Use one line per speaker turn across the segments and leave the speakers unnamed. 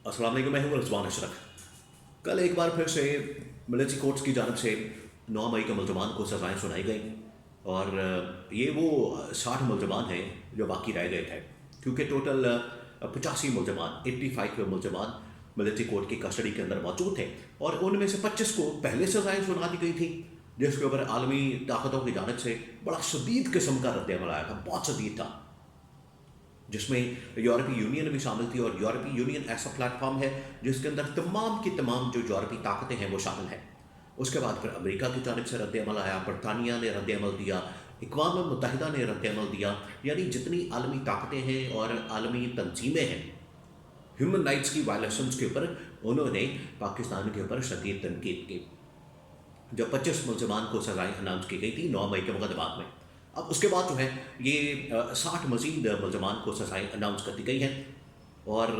अस्सलाम वालेकुम, मैं हूँ रिजवान अशरफ। कल एक बार फिर से मिलिट्री कोर्ट्स की जानब से 9 मई के मुलजमान को सज़ाएँ सुनाई गई और ये वो 60 मुलजमान हैं जो बाकी रह गए थे, क्योंकि टोटल 85 मुलजमान 85 मुलजमान मिलिट्री कोर्ट की कस्टडी के अंदर मौजूद थे और उनमें से 25 को पहले सज़ाएँ सुना दी गई थी, जिसके ऊपर आलमी ताकतों की जानब से बड़ा शदीद किस्म का रद्द-ए-अमल आया था, बहुत शदीद था, जिसमें यूरोपीय यूनियन भी शामिल थी। और यूरोपीय यूनियन ऐसा प्लेटफॉर्म है जिसके अंदर तमाम की तमाम जो यूरोपीय ताकतें हैं वो शामिल हैं। उसके बाद फिर अमेरिका की जानिब से रद्द-ए-अमल आया, बरतानिया ने रद्द-ए-अमल दिया, अक़वाम मुत्तहिदा ने रद्द-ए-अमल दिया, यानी जितनी आलमी ताकतें हैं और आलमी तंजीमें हैं ह्यूमन राइट्स की वायलेशंस के ऊपर, उन्होंने पाकिस्तान के ऊपर शदीद तनकीद की। जब 25 मुलजमान को सज़ाएँ अनाउंस की गई थी 9 मई के मुकदमात में, अब उसके बाद जो है ये 60 मज़ीद मुलजमान को सज़ाएँ अनाउंस कर दी गई हैं और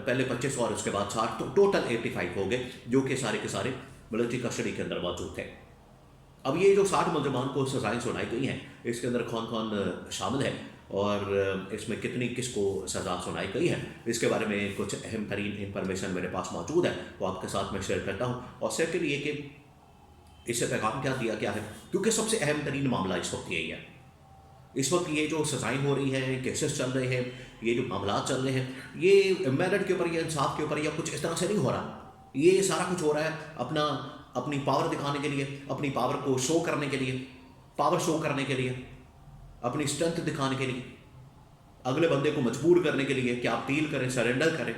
पहले 25 और उसके बाद 60, तो टोटल 85 हो गए, जो कि सारे के सारे मिलिट्री कस्टडी के अंदर मौजूद थे। अब ये जो 60 मुलजमान को सज़ाएँ सुनाई गई हैं, इसके अंदर कौन कौन शामिल है और इसमें कितनी किसको सज़ा सुनाई गई है, इसके बारे में कुछ अहम तरीन इंफॉर्मेशन मेरे पास मौजूद है, वो आपके साथ मैं शेयर करता हूँ। और सेकंड ये कि इससे पैगाम क्या दिया गया है, क्योंकि सबसे अहम तरीन मामला इस वक्त यही है। इस वक्त ये जो सज़ाएँ हो रही हैं, केसेस चल रहे हैं, ये जो मामला चल रहे हैं, ये मेरिट के ऊपर या इंसाफ के ऊपर या कुछ इस तरह से नहीं हो रहा। ये सारा कुछ हो रहा है अपनी पावर दिखाने के लिए, अपनी पावर को शो करने के लिए, पावर शो करने के लिए, अपनी स्ट्रेंथ दिखाने के लिए, अगले बंदे को मजबूर करने के लिए कि आप डील करें, सरेंडर करें।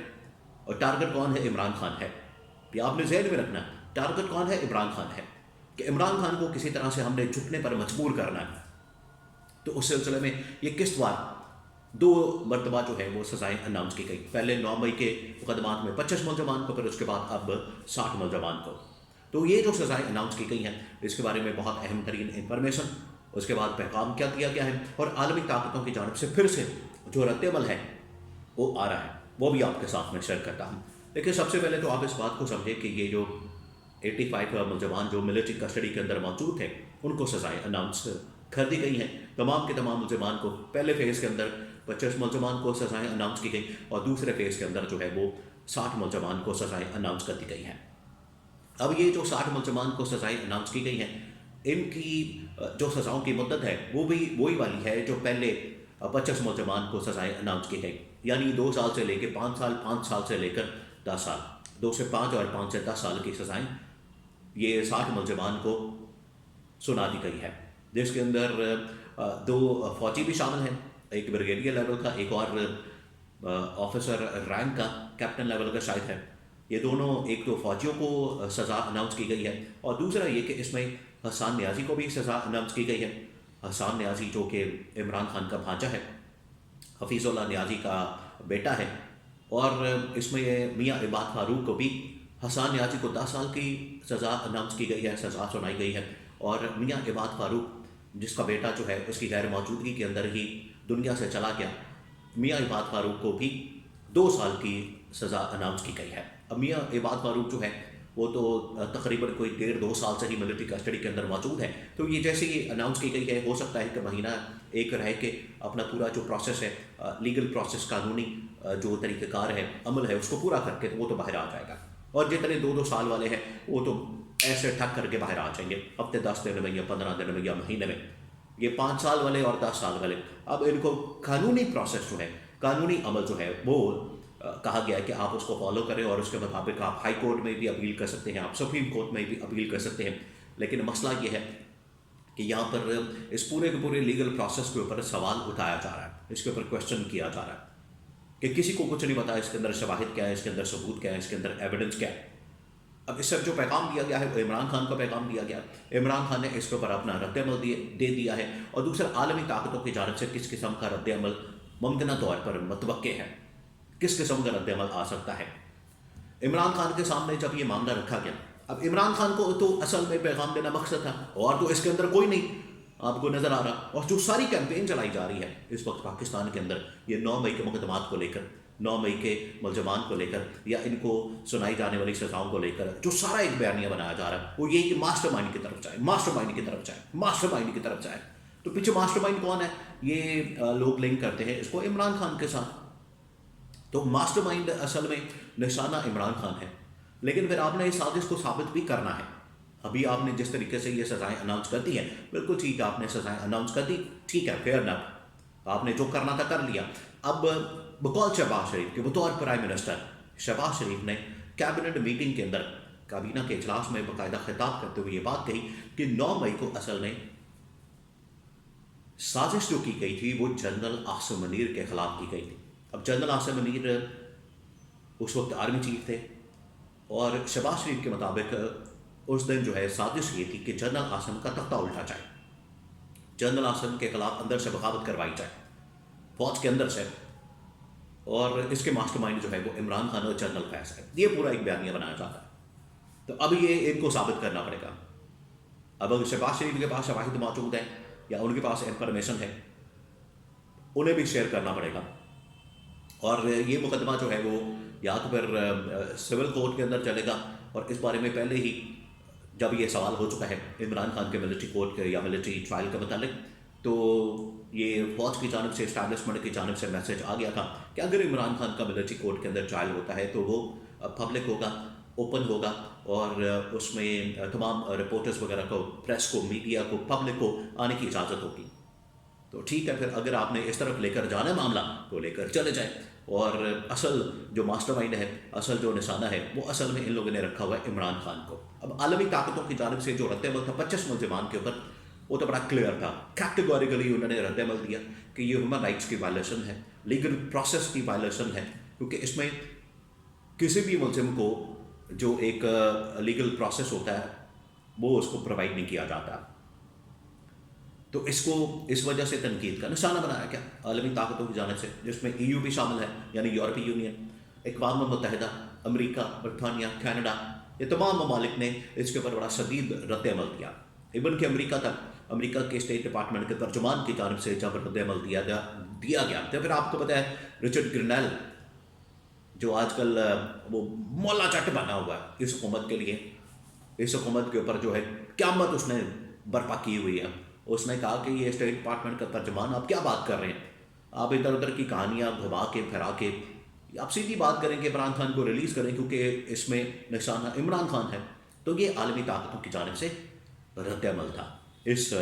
और टारगेट कौन है? इमरान खान है। ये आपने ज़हन में रखना है, टारगेट कौन है? इमरान खान है, कि इमरान खान को किसी तरह से हमने झुकने पर मजबूर करना है। तो उस सिलसिले में ये किस्तवार 2 मरतबा जो है वो सज़ाएँ अनाउंस की गई। पहले 9 मई के मुकदमात में 25 मुलजमान को, फिर उसके बाद अब 60 मुलजमान को। तो ये जो सज़ाएँ अनाउंस की गई हैं, इसके बारे में बहुत अहम तरीन इंफॉर्मेशन, उसके बाद पैगाम क्या दिया गया है और आलमी ताकतों की जानब से फिर से जो रद्द-ए-अमल है वो आ रहा है, वो भी आपके साथ में शेयर करता हूँ। लेकिन सबसे पहले तो आप इस बात को समझें कि ये जो 85 मुलजमान जो मिलिट्री कस्टडी के अंदर मौजूद थे, उनको सज़ाएँ अनाउंस कर दी गई हैं। तमाम के तमाम मुलजमान को पहले फ़ेज़ के अंदर 25 मुलजमान को सज़ाएँ अनाउंस की गई और दूसरे फ़ेज़ के अंदर जो है वो 60 मुलजमान को सज़ाएँ अनाउंस कर दी गई हैं। अब ये जो 60 मुलजमान को सज़ाएँ अनाउंस की गई हैं, इनकी जो सज़ाओं की मुद्दत है वो भी वही वाली है जो पहले 25 मुलजमान को सज़ाएँ अनाउंस की गई, यानी 2 साल से लेकर 5 साल, 5 साल से लेकर 10 साल, 2 से 5 और 5 से 10 साल की सज़ाएँ ये 60 मुलजमान को सुना दी गई है, जिसके अंदर 2 फ़ौजी भी शामिल हैं, एक ब्रिगेडियर लेवल का, एक और ऑफिसर रैंक का, कैप्टन लेवल का शायद है। ये दोनों, एक तो फ़ौजियों को सज़ा अनाउंस की गई है और दूसरा ये कि इसमें हसन नियाज़ी को भी सज़ा अनाउंस की गई है। हसन नियाज़ी जो कि इमरान खान का भांजा है, हफीज़ुल्लाह नियाज़ी का बेटा है, और इसमें मियाँ इबाद फ़ारूक को भी, हसन नियाज़ी को 10 साल की सज़ा अनाउंस की गई है, सज़ा सुनाई गई है, और मियाँ इबाद फ़ारूक जिसका बेटा जो है उसकी गैर मौजूदगी के अंदर ही दुनिया से चला गया, मियाँ इबाद फ़ारूक को भी 2 साल की सज़ा अनाउंस की गई है। अब मियाँ इबाद फ़ारूक जो है वो तो तकरीबन कोई 1.5-2 साल से ही मिलिट्री कस्टडी के अंदर मौजूद है। तो ये जैसे ही अनाउंस की गई है, हो सकता है कि महीना एक रह के अपना पूरा जो प्रोसेस है, लीगल प्रोसेस, कानूनी जो तरीक़ेकार है, अमल है, उसको पूरा करके तो वो तो बाहर आ जाएगा। और जितने 2-2 साल वाले हैं वो तो ऐसे ठक करके बाहर आ जाएंगे हफ्ते 10 दिन में या 15 दिन में या महीने में। ये 5 साल वाले और 10 साल वाले, अब इनको कानूनी प्रोसेस जो है, कानूनी अमल जो है वो कहा गया है कि आप उसको फॉलो करें और उसके मुताबिक आप हाई कोर्ट में भी अपील कर सकते हैं, आप सुप्रीम कोर्ट में भी अपील कर सकते हैं। लेकिन मसला ये है कि यहाँ पर इस पूरे के पूरे लीगल प्रोसेस के ऊपर सवाल उठाया जा रहा है, इसके ऊपर क्वेश्चन किया जा रहा है कि किसी को कुछ नहीं पता इसके अंदर शवाहिद क्या है, इसके अंदर सबूत क्या है, इसके अंदर एविडेंस क्या है। अब इससे जो पैगाम दिया गया है वो इमरान खान का पैगाम दिया गया। इमरान खान ने इसके ऊपर अपना रद्द-ए-अमल दे दिया है और दूसरा आलमी ताकतों की जानब से किस किस्म का रद्द-ए-अमल मुमकिन तौर पर मुतवक्के है, किस किस्म का रद्द-ए-अमल आ सकता है। इमरान खान के सामने जब ये मामला रखा गया, अब इमरान खान को तो असल में पैगाम देना मकसद था और तो इसके अंदर कोई नहीं आपको नज़र आ रहा। और जो सारी कैंपेन चलाई जा रही है इस वक्त पाकिस्तान के अंदर, ये 9 मई के मुकदमात को लेकर, 9 मई के मुलजमान को लेकर या इनको सुनाई जाने वाली सज़ाओं को लेकर जो सारा एक बयानिया बनाया जा रहा है, वो यही कि मास्टरमाइंड की तरफ जाए, मास्टरमाइंड की तरफ जाए, मास्टरमाइंड की तरफ जाए। तो पीछे मास्टरमाइंड कौन है? ये लोग लिंक करते हैं इसको इमरान खान के साथ। تو ماسٹر مائنڈ اصل میں نشانہ عمران خان ہے، لیکن پھر آپ نے اس سازش کو ثابت بھی کرنا ہے۔ ابھی آپ نے جس طریقے سے یہ سزائیں اناؤنس کر دی ہیں، بالکل ٹھیک ہے، آپ نے سزائیں اناؤنس کر دی، ٹھیک ہے، فیئر نف، آپ نے جو کرنا تھا کر لیا۔ اب بقول شہباز شریف کے بطور پرائم منسٹر، شہباز شریف نے کیبنٹ میٹنگ کے اندر کابینہ کے اجلاس میں باقاعدہ خطاب کرتے ہوئے یہ بات کہی کہ 9 مئی کو اصل میں سازش جو کی گئی تھی وہ جنرل عاصم منیر کے خلاف کی گئی تھی۔ اب جنرل عاصم منیر اس وقت آرمی چیف تھے، اور شہباز شریف کے مطابق اس دن جو ہے سازش یہ تھی کہ جنرل عاصم کا تختہ الٹا جائے، جنرل عاصم کے خلاف اندر سے بغاوت کروائی جائے فوج کے اندر سے، اور اس کے ماسٹر مائنڈ جو ہے وہ عمران خان اور جنرل فیض ہے۔ یہ پورا ایک بیانیہ بنایا جاتا ہے۔ تو اب یہ ان کو ثابت کرنا پڑے گا۔ اب اگر شہباز شریف کے پاس شواہد موجود ہیں یا ان کے پاس انفارمیشن ہے، انہیں بھی شیئر کرنا پڑے گا، اور یہ مقدمہ جو ہے وہ یا تو پھر سول کورٹ کے اندر چلے گا، اور اس بارے میں پہلے ہی جب یہ سوال ہو چکا ہے عمران خان کے ملٹری کورٹ کے یا ملٹری ٹرائل کے متعلق، تو یہ فوج کی جانب سے، اسٹیبلشمنٹ کی جانب سے میسج آ گیا تھا کہ اگر عمران خان کا ملٹری کورٹ کے اندر ٹرائل ہوتا ہے تو وہ پبلک ہوگا، اوپن ہوگا، اور اس میں تمام رپورٹرز وغیرہ کو، پریس کو، میڈیا کو، پبلک کو آنے کی اجازت ہوگی۔ تو ٹھیک ہے، پھر اگر آپ نے اس طرف لے کر جانا ہے معاملہ تو لے کر چلے جائیں، اور اصل جو ماسٹر مائنڈ ہے، اصل جو نشانہ ہے، وہ اصل میں ان لوگوں نے رکھا ہوا ہے عمران خان کو۔ اب عالمی طاقتوں کی جانب سے جو رد عمل تھا 25 ملزمان کے اوپر، وہ تو بڑا کلیئر تھا، کیٹیگوریکلی انہوں نے رد عمل دیا کہ یہ ہیومن رائٹس کی وائلیشن ہے، لیگل پروسیس کی وائلیشن ہے، کیونکہ اس میں کسی بھی ملزم کو جو ایک لیگل پروسیس ہوتا ہے وہ اس کو پرووائڈ نہیں کیا جاتا۔ تو اس کو اس وجہ سے تنقید کا نشانہ بنایا گیا عالمی طاقتوں کی جانب سے، جس میں EU بھی شامل ہے، یعنی یورپی یونین، اقوام متحدہ، امریکہ، برطانیہ، کینیڈا، یہ تمام ممالک نے اس کے اوپر بڑا شدید رد عمل دیا۔ ایون کہ امریکہ تک، امریکہ کے اسٹیٹ ڈپارٹمنٹ کے ترجمان کی جانب سے جب رد عمل دیا گیا تو پھر آپ کو پتہ ہے رچرڈ گرنیل جو آج کل وہ مولا چٹ بنا ہوا ہے اس حکومت کے لیے، اس حکومت کے اوپر جو ہے قیامت اس نے برپا کی ہوئی ہے، اس نے کہا کہ یہ اسٹیٹ ڈپارٹمنٹ کا ترجمان، آپ کیا بات کر رہے ہیں، آپ ادھر ادھر کی کہانیاں گھما کے پھرا کے آپ سیدھی بات کریں کہ عمران خان کو ریلیز کریں کیونکہ اس میں نشانہ عمران خان ہے۔ تو یہ عالمی طاقتوں کی جانب سے رد عمل تھا اس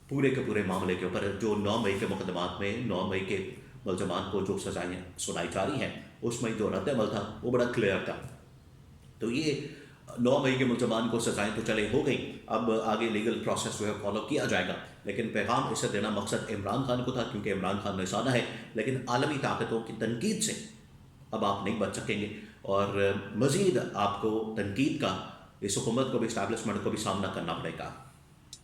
پورے کے پورے معاملے کے اوپر، جو 9 مئی کے مقدمات میں 9 مئی کے ملزمان کو جو سزائیں سنائی جا رہی ہیں اس میں جو رد عمل تھا وہ بڑا کلیئر تھا۔ تو یہ 9 مئی کے ملزمان کو سزائیں تو چلے ہو گئیں، اب آگے لیگل پروسیس جو ہے فالو کیا جائے گا، لیکن پیغام اسے دینا مقصد عمران خان کو تھا کیونکہ عمران خان نشانہ ہے، لیکن عالمی طاقتوں کی تنقید سے اب آپ نہیں بچ سکیں گے، اور مزید آپ کو تنقید کا اس حکومت کو بھی، اسٹیبلشمنٹ کو بھی سامنا کرنا پڑے گا۔